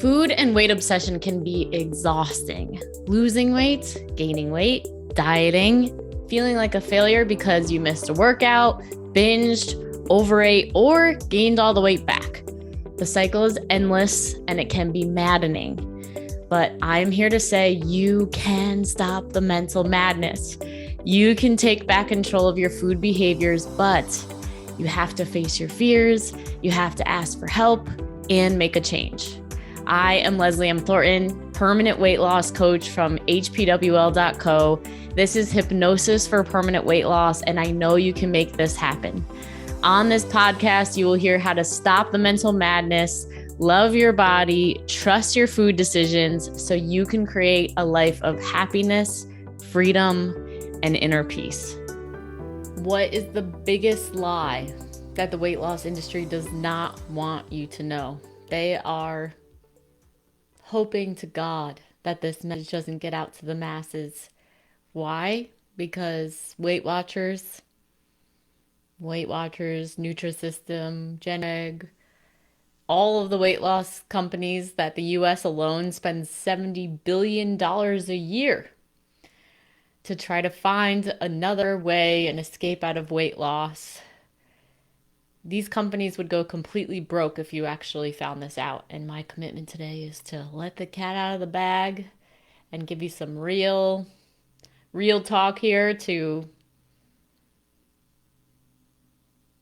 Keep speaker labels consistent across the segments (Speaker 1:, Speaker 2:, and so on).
Speaker 1: Food and weight obsession can be exhausting. Losing weight, gaining weight, dieting, feeling like a failure because you missed a workout, binged, overate, or gained all the weight back. The cycle is endless and it can be maddening. But I'm here to say you can stop the mental madness. You can take back control of your food behaviors, but you have to face your fears, you have to ask for help, and make a change. I am Leslie M. Thornton, permanent weight loss coach from hpwl.co. This is Hypnosis for permanent weight loss, and I know you can make this happen. On this podcast, you will hear how to stop the mental madness, love your body, trust your food decisions so you can create a life of happiness, freedom, and inner peace. What is the biggest lie that the weight loss industry does not want you to know? They are hoping to God that this message doesn't get out to the masses. Why? Because Weight Watchers, Nutrisystem, Gen-Egg, all of the weight loss companies that the US alone spends $70 billion a year to try to find another way and escape out of weight loss. These companies would go completely broke if you actually found this out. And my commitment today is to let the cat out of the bag and give you some real talk here to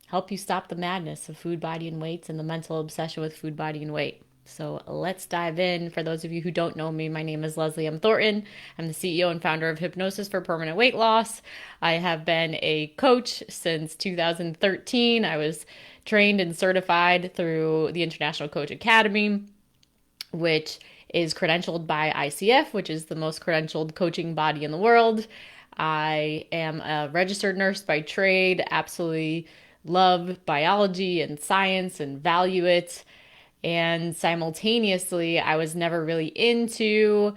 Speaker 1: help you stop the madness of food, body, and weights and the mental obsession with food, body, and weight. So let's dive in. For those of you who don't know me, my name is Leslie M. Thornton. I'm the CEO and founder of Hypnosis for Permanent Weight Loss. I have been a coach since 2013. I was trained and certified through the International Coach Academy, which is credentialed by ICF, which is the most credentialed coaching body in the world. I am a registered nurse by trade, absolutely love biology and science and value it. And simultaneously, I was never really into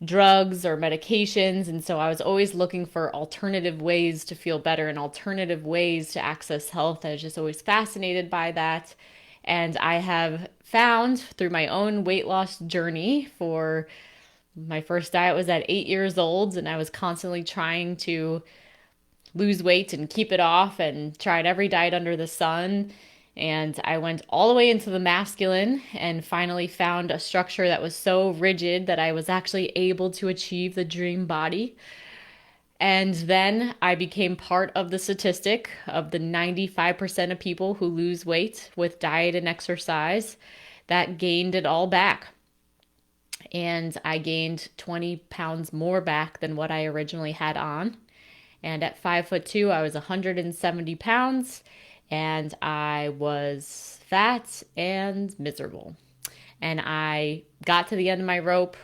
Speaker 1: drugs or medications. And so I was always looking for alternative ways to feel better and alternative ways to access health. I was just always fascinated by that. And I have found through my own weight loss journey, for my first diet was at 8 years old, and I was constantly trying to lose weight and keep it off and tried every diet under the sun. And I went all the way into the masculine and finally found a structure that was so rigid that I was actually able to achieve the dream body. And then I became part of the statistic of the 95% of people who lose weight with diet and exercise that gained it all back. And I gained 20 pounds more back than what I originally had on. And at 5'2", I was 170 pounds. And I was fat and miserable. And I got to the end of my rope,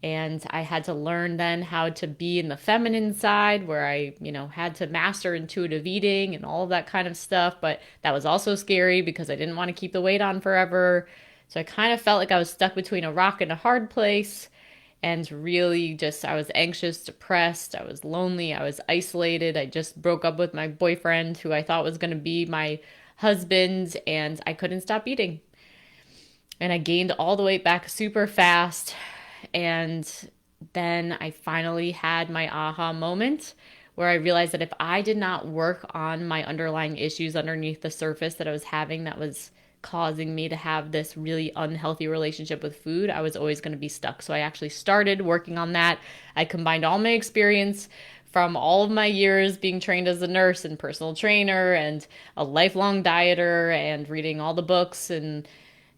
Speaker 1: and I had to learn then how to be in the feminine side, where I, had to master intuitive eating and all of that kind of stuff. But that was also scary because I didn't want to keep the weight on forever. So I kind of felt like I was stuck between a rock and a hard place. And really I was anxious, depressed, I was lonely, I was isolated. I just broke up with my boyfriend, who I thought was going to be my husband, and I couldn't stop eating. And I gained all the weight back super fast. And then I finally had my aha moment where I realized that if I did not work on my underlying issues underneath the surface that I was having, that was causing me to have this really unhealthy relationship with food, I was always going to be stuck. So I actually started working on that. I combined all my experience from all of my years being trained as a nurse and personal trainer and a lifelong dieter and reading all the books and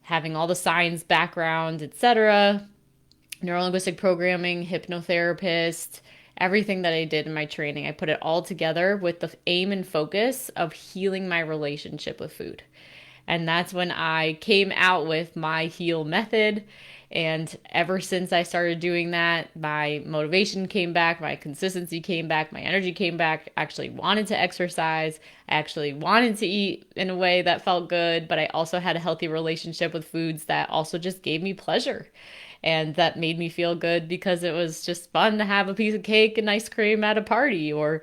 Speaker 1: having all the science background, etc., neurolinguistic programming, hypnotherapist, everything that I did in my training. I put it all together with the aim and focus of healing my relationship with food. And that's when I came out with my HEAL method. And ever since I started doing that, my motivation came back, my consistency came back, my energy came back. I actually wanted to exercise. I actually wanted to eat in a way that felt good, but I also had a healthy relationship with foods that also just gave me pleasure. And that made me feel good because it was just fun to have a piece of cake and ice cream at a party, or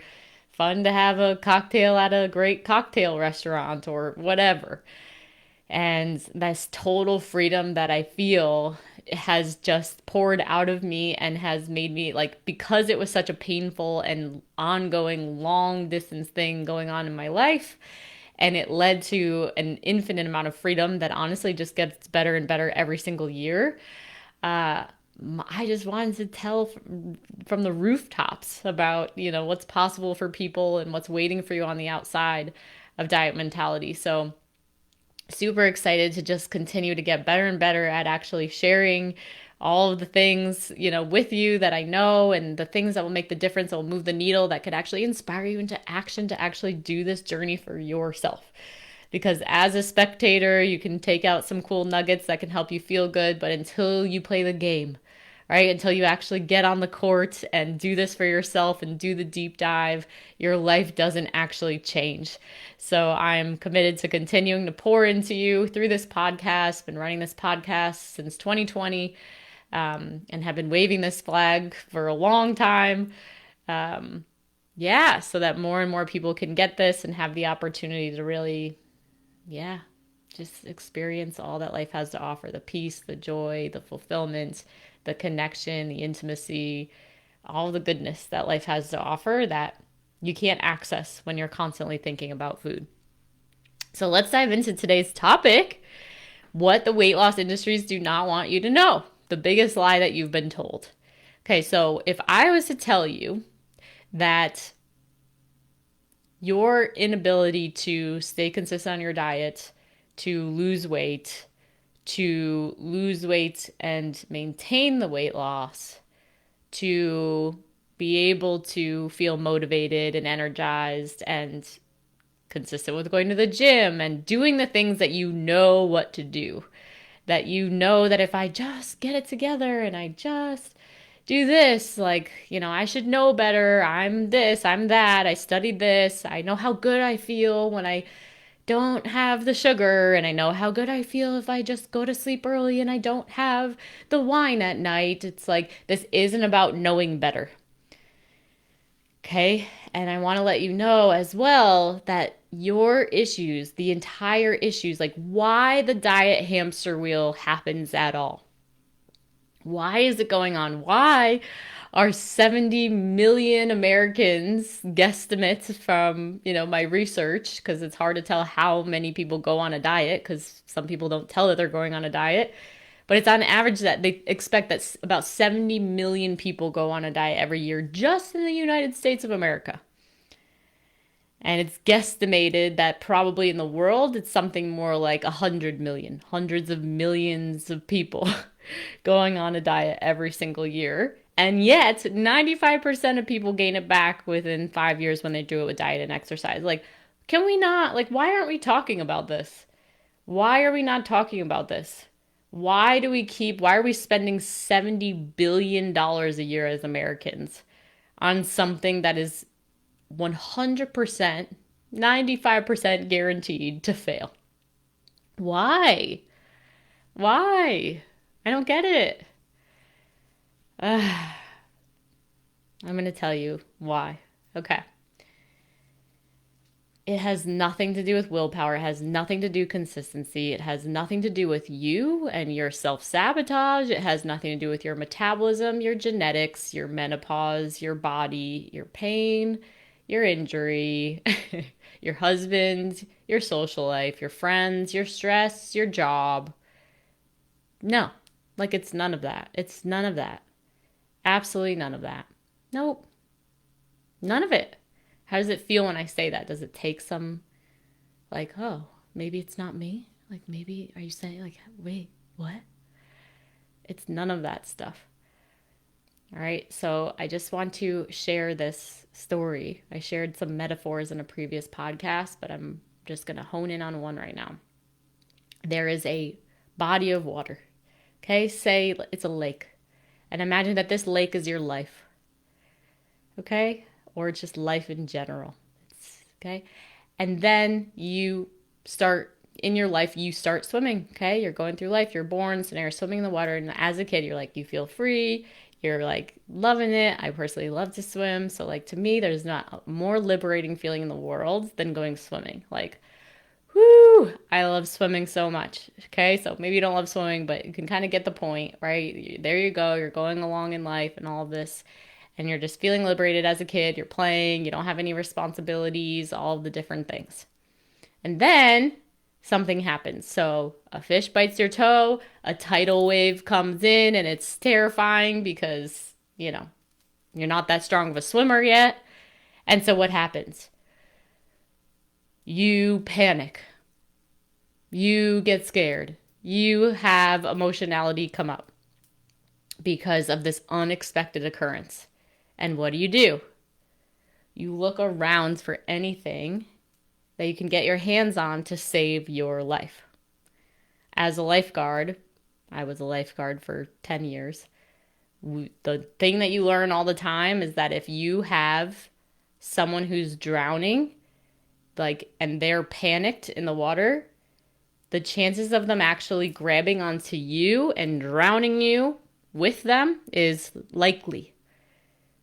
Speaker 1: fun to have a cocktail at a great cocktail restaurant, or whatever. And this total freedom that I feel has just poured out of me and has made me, like, because it was such a painful and ongoing long distance thing going on in my life, and it led to an infinite amount of freedom that honestly just gets better and better every single year. uh I just wanted to tell from the rooftops about, what's possible for people and what's waiting for you on the outside of diet mentality. So super excited to just continue to get better and better at actually sharing all of the things, with you that I know, and the things that will make the difference, that will move the needle, that could actually inspire you into action to actually do this journey for yourself. Because as a spectator, you can take out some cool nuggets that can help you feel good, but until you play the game, right? Until you actually get on the court and do this for yourself and do the deep dive, your life doesn't actually change. So I'm committed to continuing to pour into you through this podcast. Been running this podcast since 2020, and have been waving this flag for a long time. So that more and more people can get this and have the opportunity to really, just experience all that life has to offer: the peace, the joy, the fulfillment, the connection, the intimacy, all the goodness that life has to offer that you can't access when you're constantly thinking about food. So let's dive into today's topic: what the weight loss industries do not want you to know, the biggest lie that you've been told. Okay, so if I was to tell you that your inability to stay consistent on your diet, to lose weight and maintain the weight loss, to be able to feel motivated and energized and consistent with going to the gym and doing the things that you know what to do, that that if I just get it together and I just do this, I should know better. I'm this, I'm that. I studied this. I know how good I feel when I don't have the sugar, and I know how good I feel if I just go to sleep early and I don't have the wine at night. It's like, this isn't about knowing better. Okay? And I want to let you know as well that your issues, the entire issues, like why the diet hamster wheel happens at all. Why is it going on? Why are 70 million Americans, guesstimates from, my research, because it's hard to tell how many people go on a diet, because some people don't tell that they're going on a diet, but it's on average that they expect that about 70 million people go on a diet every year just in the United States of America. And it's guesstimated that probably in the world, it's something more like 100 million, hundreds of millions of people going on a diet every single year. And yet, 95% of people gain it back within 5 years when they do it with diet and exercise. Like, can we not? Like, why aren't we talking about this? Why are we not talking about this? Why are we spending $70 billion a year as Americans on something that is 100%, 95% guaranteed to fail? Why? Why? I don't get it. I'm going to tell you why. Okay. It has nothing to do with willpower. It has nothing to do with consistency. It has nothing to do with you and your self-sabotage. It has nothing to do with your metabolism, your genetics, your menopause, your body, your pain, your injury, your husband, your social life, your friends, your stress, your job. No, it's none of that. It's none of that. Absolutely none of that. Nope. None of it. How does it feel when I say that? Does it take some, oh, maybe it's not me? Maybe, are you saying, wait, what? It's none of that stuff. All right, so I just want to share this story. I shared some metaphors in a previous podcast, but I'm just going to hone in on one right now. There is a body of water. Okay, say it's a lake. And imagine that this lake is your life. Okay? Or just life in general. Okay? And then you start swimming. Okay? You're going through life. You're born. So now you're swimming in the water. And as a kid, you feel free. You're loving it. I personally love to swim. So to me, there's not a more liberating feeling in the world than going swimming. Whoo, I love swimming so much. Okay, so maybe you don't love swimming, but you can kind of get the point, right? There you go. You're going along in life and all of this, and you're just feeling liberated as a kid. You're playing, you don't have any responsibilities, all of the different things. And then something happens. So a fish bites your toe, a tidal wave comes in, and it's terrifying because, you're not that strong of a swimmer yet. And so what happens? You panic. You get scared. You have emotionality come up because of this unexpected occurrence. And what do? You look around for anything that you can get your hands on to save your life. As a lifeguard, I was a lifeguard for 10 years. The thing that you learn all the time is that if you have someone who's drowning, and they're panicked in the water, the chances of them actually grabbing onto you and drowning you with them is likely.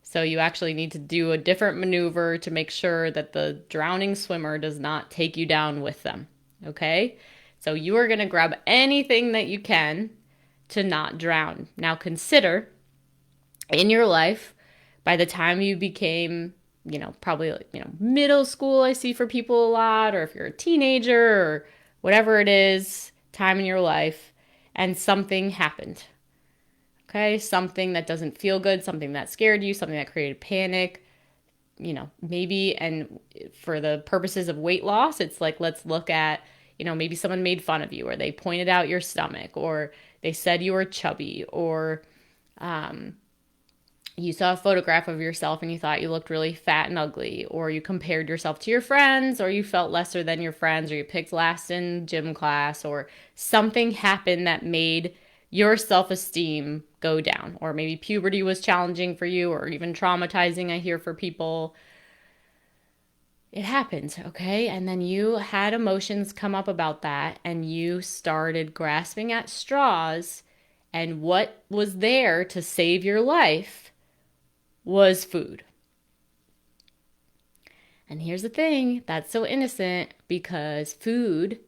Speaker 1: So you actually need to do a different maneuver to make sure that the drowning swimmer does not take you down with them. Okay? So you are going to grab anything that you can to not drown. Now consider in your life, by the time you became, probably, middle school, I see for people a lot, or if you're a teenager or whatever it is, time in your life, and something happened. Okay, something that doesn't feel good, something that scared you, something that created panic, maybe, and for the purposes of weight loss, it's like, let's look at, maybe someone made fun of you, or they pointed out your stomach, or they said you were chubby, or you saw a photograph of yourself and you thought you looked really fat and ugly, or you compared yourself to your friends, or you felt lesser than your friends, or you picked last in gym class, or something happened that made your self-esteem go down, or maybe puberty was challenging for you, or even traumatizing, I hear for people. It happens, okay? And then you had emotions come up about that, and you started grasping at straws, and what was there to save your life was food. And here's the thing, that's so innocent, because food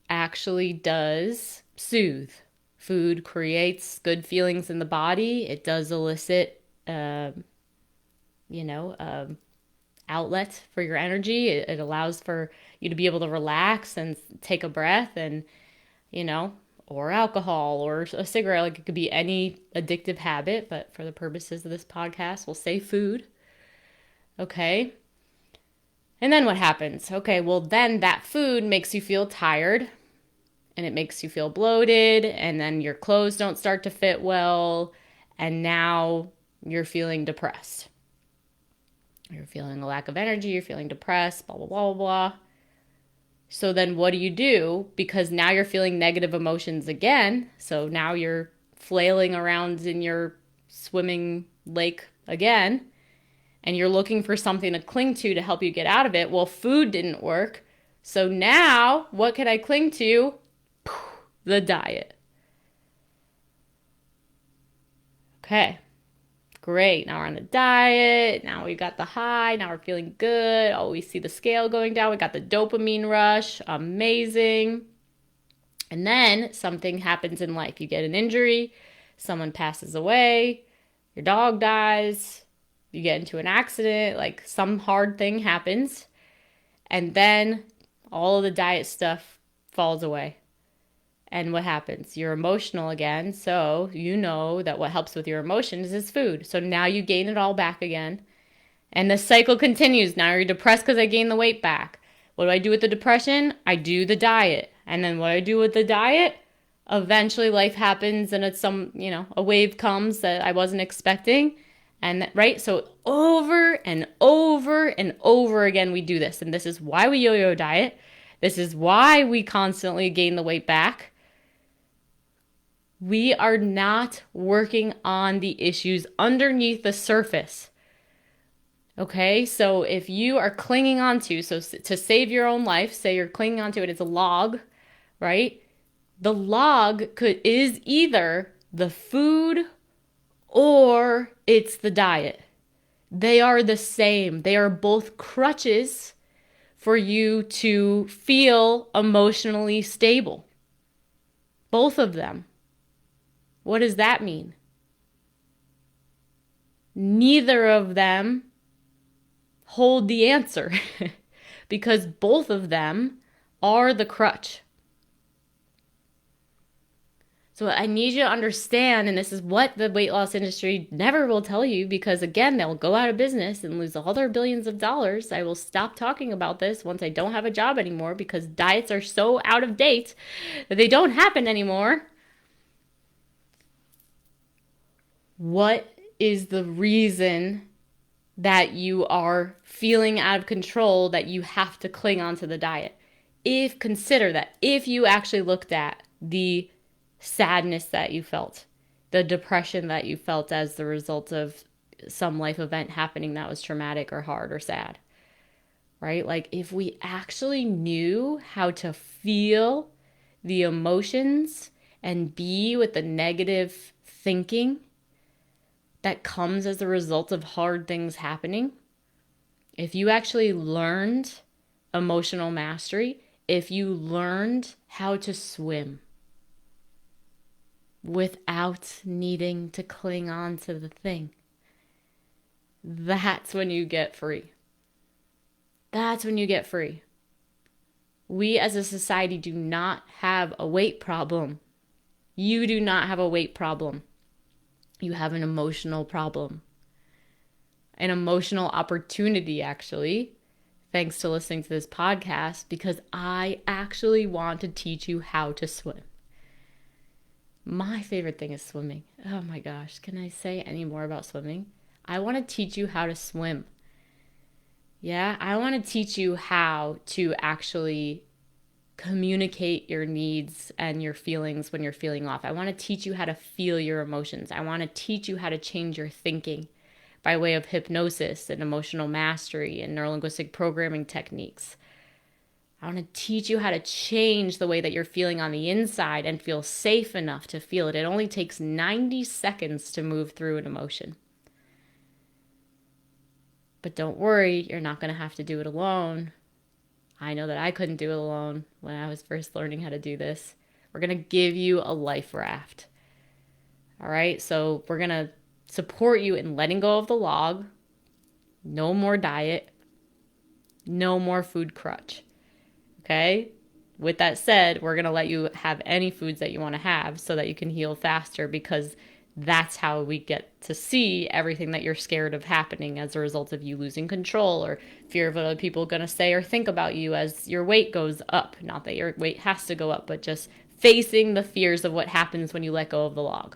Speaker 1: actually does soothe. Food creates good feelings in the body. It does elicit, outlet for your energy. It allows for you to be able to relax and take a breath, and, or alcohol or a cigarette. Like, it could be any addictive habit, but for the purposes of this podcast, we'll say food. Okay. And then what happens? Okay, well, then that food makes you feel tired, and it makes you feel bloated, and then your clothes don't start to fit well, and now you're feeling depressed. You're feeling a lack of energy, you're feeling depressed, blah, blah, blah, blah. So then what do? Because now you're feeling negative emotions again. So now you're flailing around in your swimming lake again, and you're looking for something to cling to help you get out of it. Well, food didn't work. So now what can I cling to? The diet. Okay. Great. Now we're on the diet. Now we got the high. Now we're feeling good. Oh, we see the scale going down. We got the dopamine rush. Amazing. And then something happens in life. You get an injury. Someone passes away. Your dog dies. You get into an accident. Like, some hard thing happens. And then all of the diet stuff falls away. And what happens? You're emotional again. So you know that what helps with your emotions is food. So now you gain it all back again. And the cycle continues. Now you're depressed because I gained the weight back. What do I do with the depression? I do the diet. And then what do I do with the diet? Eventually life happens, and it's a wave comes that I wasn't expecting. And right? So over and over and over again we do this. And this is why we yo-yo diet. This is why we constantly gain the weight back. We are not working on the issues underneath the surface. Okay, so if you are clinging onto, so to save your own life, say you're clinging onto it, it's a log, right? The log is either the food or it's the diet. They are the same. They are both crutches for you to feel emotionally stable. Both of them. What does that mean? Neither of them hold the answer because both of them are the crutch. So I need you to understand, and this is what the weight loss industry never will tell you, because again, they'll go out of business and lose all their billions of dollars. I will stop talking about this once I don't have a job anymore, because diets are so out of date that they don't happen anymore. What is the reason that you are feeling out of control, that you have to cling on to the diet? Consider that if you actually looked at the sadness that you felt, the depression that you felt as the result of some life event happening that was traumatic or hard or sad, right? Like if we actually knew how to feel the emotions and be with the negative thinking that comes as a result of hard things happening, if you actually learned emotional mastery, if you learned how to swim without needing to cling on to the thing, that's when you get free. That's when you get free. We as a society do not have a weight problem. You do not have a weight problem. You have an emotional problem. An emotional opportunity, actually, thanks to listening to this podcast, because I actually want to teach you how to swim. My favorite thing is swimming. Oh my gosh, can I say any more about swimming? I want to teach you how to swim. Yeah, I want to teach you how to actually communicate your needs and your feelings when you're feeling off. I want to teach you how to feel your emotions. I want to teach you how to change your thinking by way of hypnosis and emotional mastery and neurolinguistic programming techniques. I want to teach you how to change the way that you're feeling on the inside and feel safe enough to feel it. It only takes 90 seconds to move through an emotion. But don't worry, you're not going to have to do it alone. I know that I couldn't do it alone when I was first learning how to do this. We're going to give you a life raft. All right, so we're going to support you in letting go of the log. No more diet. No more food crutch. Okay? With that said, we're going to let you have any foods that you want to have so that you can heal faster, because that's how we get to see everything that you're scared of happening as a result of you losing control, or fear of what other people are going to say or think about you as your weight goes up. Not that your weight has to go up, but just facing the fears of what happens when you let go of the log.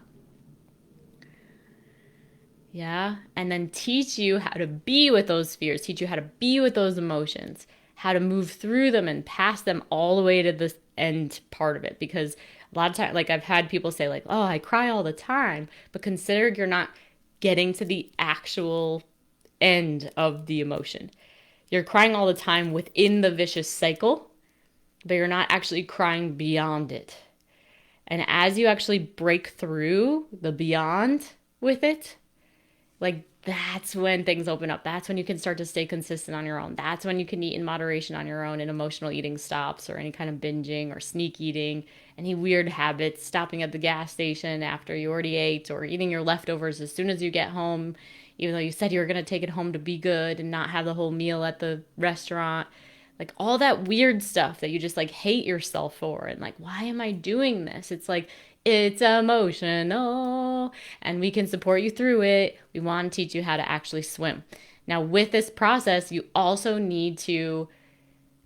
Speaker 1: Yeah? And then teach you how to be with those fears, teach you how to be with those emotions, how to move through them and pass them all the way to the end part of it. Because a lot of times, like I've had people say like, oh, I cry all the time, but consider you're not getting to the actual end of the emotion. You're crying all the time within the vicious cycle, but you're not actually crying beyond it. And as you actually break through the beyond with it, like that's when things open up. That's when you can start to stay consistent on your own. That's when you can eat in moderation on your own, and emotional eating stops, or any kind of binging or sneak eating, any weird habits, stopping at the gas station after you already ate, or eating your leftovers as soon as you get home, even though you said you were going to take it home to be good and not have the whole meal at the restaurant. Like all that weird stuff that you just like hate yourself for, and like, why am I doing this? It's like, it's emotional, and we can support you through it. We want to teach you how to actually swim. Now, with this process, you also need to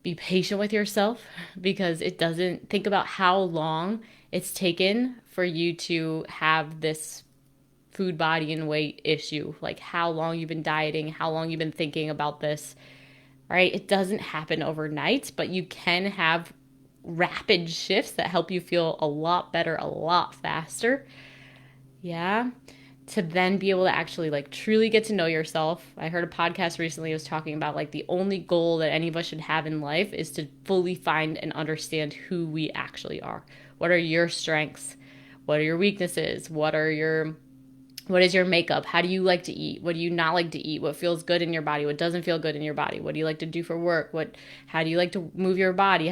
Speaker 1: be patient with yourself, because it doesn't, think about how long it's taken for you to have this food, body, and weight issue. Like how long you've been dieting, how long you've been thinking about this, right? It doesn't happen overnight, but you can have rapid shifts that help you feel a lot better, a lot faster. Yeah. To then be able to actually like truly get to know yourself. I heard a podcast recently was talking about like the only goal that any of us should have in life is to fully find and understand who we actually are. What are your strengths? What are your weaknesses? What are your What is your makeup? How do you like to eat? What do you not like to eat? What feels good in your body? What doesn't feel good in your body? What do you like to do for work? How do you like to move your body?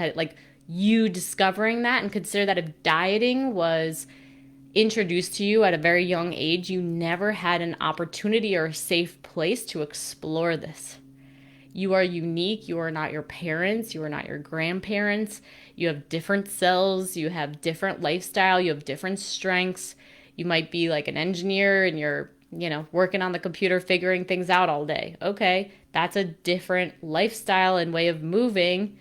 Speaker 1: You discovering that, and consider that if dieting was introduced to you at a very young age, you never had an opportunity or a safe place to explore this. You are unique. You are not your parents. You are not your grandparents. You have different cells. You have different lifestyle. You have different strengths. You might be like an engineer and you're, working on the computer, figuring things out all day. Okay, that's a different lifestyle and way of moving,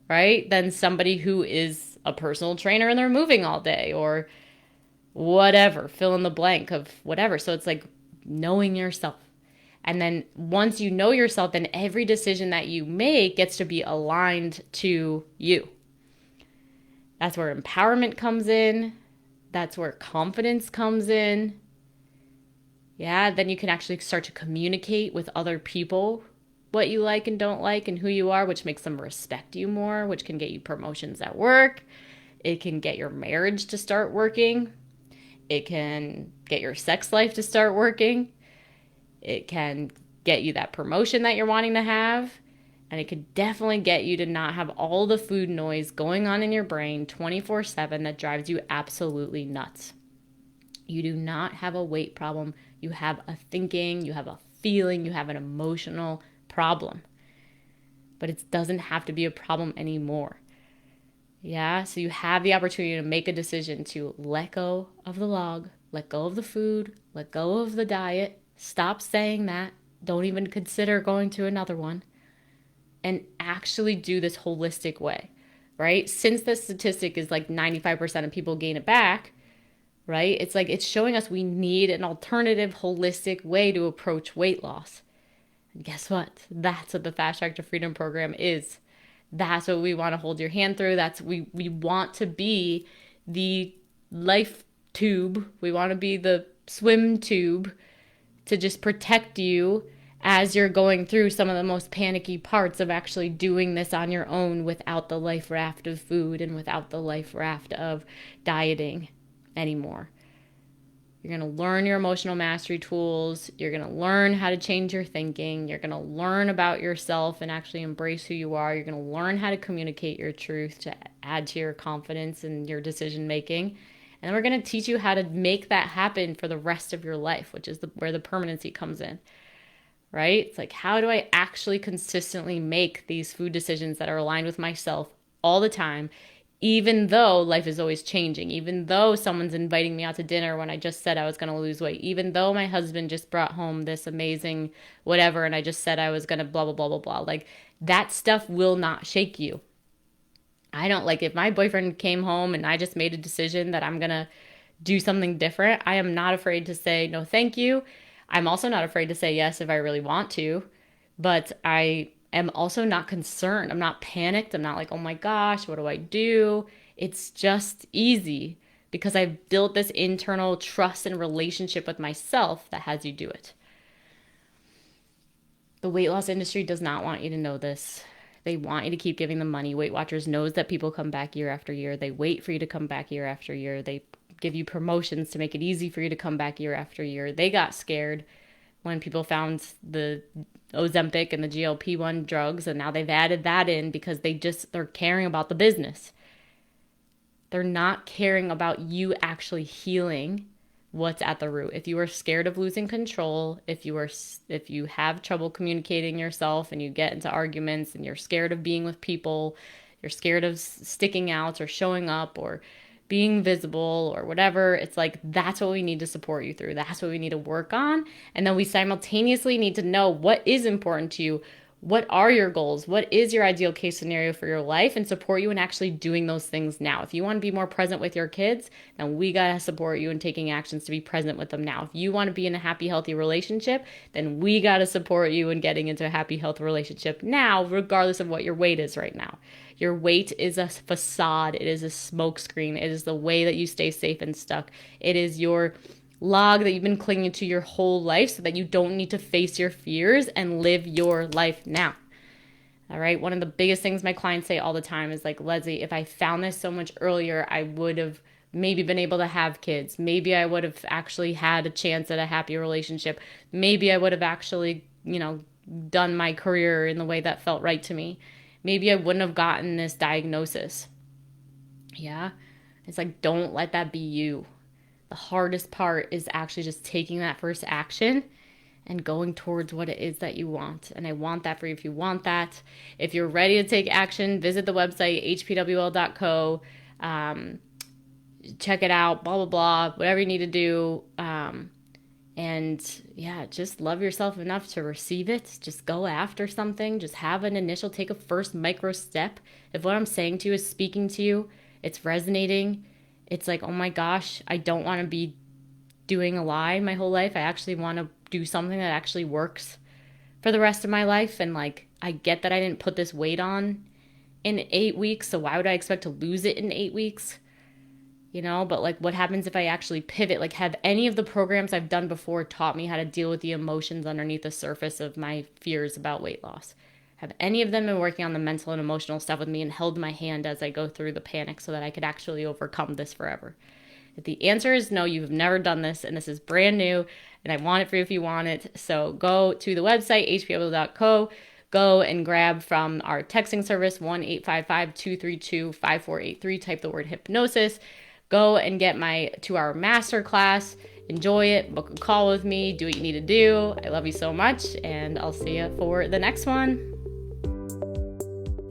Speaker 1: right? Than somebody who is a personal trainer and they're moving all day, or whatever, fill in the blank of whatever. So it's like knowing yourself. And then once you know yourself, then every decision that you make gets to be aligned to you. That's where empowerment comes in. That's where confidence comes in. Yeah, then you can actually start to communicate with other people what you like and don't like and who you are, which makes them respect you more, which can get you promotions at work. It can get your marriage to start working. It can get your sex life to start working. It can get you that promotion that you're wanting to have. And it could definitely get you to not have all the food noise going on in your brain 24/7 that drives you absolutely nuts. You do not have a weight problem. You have a thinking, you have a feeling, you have an emotional problem. But it doesn't have to be a problem anymore. Yeah, so you have the opportunity to make a decision to let go of the log, let go of the food, let go of the diet, stop saying that, don't even consider going to another one, and actually do this holistic way, right? Since the statistic is like 95% of people gain it back, right? It's like it's showing us we need an alternative holistic way to approach weight loss. And guess what? That's what the Fastrack to Freedom program is. That's what we want to hold your hand through. We want to be the life tube. We want to be the swim tube to just protect you as you're going through some of the most panicky parts of actually doing this on your own without the life raft of food and without the life raft of dieting anymore. You're going to learn your emotional mastery tools. You're going to learn how to change your thinking. You're going to learn about yourself and actually embrace who you are. You're going to learn how to communicate your truth to add to your confidence and your decision making. And then we're going to teach you how to make that happen for the rest of your life, which is where the permanency comes in, right? It's like, how do I actually consistently make these food decisions that are aligned with myself all the time, even though life is always changing, even though someone's inviting me out to dinner when I just said I was going to lose weight, even though my husband just brought home this amazing whatever and I just said I was going to blah, blah, blah, blah, blah. Like, that stuff will not shake you. I don't like if my boyfriend came home and I just made a decision that I'm going to do something different. I am not afraid to say no, thank you. I'm also not afraid to say yes if I really want to, but I am also not concerned. I'm not panicked. I'm not like, oh my gosh, what do I do? It's just easy because I've built this internal trust and relationship with myself that has you do it. The weight loss industry does not want you to know this. They want you to keep giving them money. Weight Watchers knows that people come back year after year. They wait for you to come back year after year. They give you promotions to make it easy for you to come back year after year. They got scared when people found the Ozempic and the GLP-1 drugs, and now they've added that in because they're caring about the business. They're not caring about you actually healing what's at the root. If you are scared of losing control, if you have trouble communicating yourself and you get into arguments and you're scared of being with people, you're scared of sticking out or showing up or being visible or whatever, it's like, that's what we need to support you through. That's what we need to work on. And then we simultaneously need to know what is important to you. What are your goals? What is your ideal case scenario for your life, and support you in actually doing those things now. If you want to be more present with your kids, then we got to support you in taking actions to be present with them now. If you want to be in a happy, healthy relationship, then we got to support you in getting into a happy, healthy relationship now, regardless of what your weight is right now. Your weight is a facade. It is a smokescreen. It is the way that you stay safe and stuck. It is your log that you've been clinging to your whole life so that you don't need to face your fears and live your life now. All right. One of the biggest things my clients say all the time is like, Leslie, if I found this so much earlier, I would have maybe been able to have kids. Maybe I would have actually had a chance at a happy relationship. Maybe I would have actually, done my career in the way that felt right to me. Maybe I wouldn't have gotten this diagnosis. Yeah. It's like, don't let that be you. The hardest part is actually just taking that first action and going towards what it is that you want. And I want that for you if you want that. If you're ready to take action, visit the website, hpwl.co. Check it out, blah, blah, blah, whatever you need to do. And yeah, just love yourself enough to receive it. Just go after something. Just have an initial, take a first micro step. If what I'm saying to you is speaking to you, it's resonating. It's like, oh my gosh, I don't want to be doing a lie my whole life. I actually want to do something that actually works for the rest of my life. And like, I get that I didn't put this weight on in 8 weeks. So why would I expect to lose it in 8 weeks? But like, what happens if I actually pivot? Like, have any of the programs I've done before taught me how to deal with the emotions underneath the surface of my fears about weight loss? Have any of them been working on the mental and emotional stuff with me and held my hand as I go through the panic so that I could actually overcome this forever? If the answer is no, you've never done this, and this is brand new, and I want it for you if you want it. So go to the website, hpwl.co. Go and grab from our texting service, 1-855-232-5483. Type the word hypnosis. Go and get my 2-hour masterclass. Enjoy it. Book a call with me. Do what you need to do. I love you so much, and I'll see you for the next one.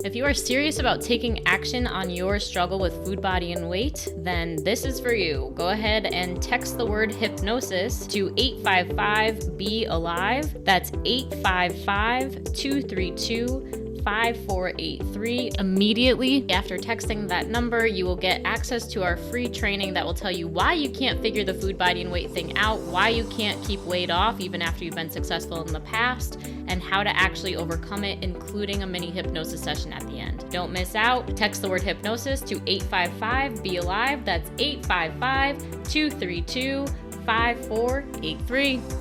Speaker 1: If you are serious about taking action on your struggle with food, body, and weight, then this is for you. Go ahead and text the word hypnosis to 855-BE-ALIVE. That's 855-232-5483. Immediately after texting that number, you will get access to our free training that will tell you why you can't figure the food, body, and weight thing out, why you can't keep weight off even after you've been successful in the past, and how to actually overcome it, including a mini hypnosis session at the end. Don't miss out. Text the word hypnosis to 855-BE-ALIVE. That's 855-232-5483.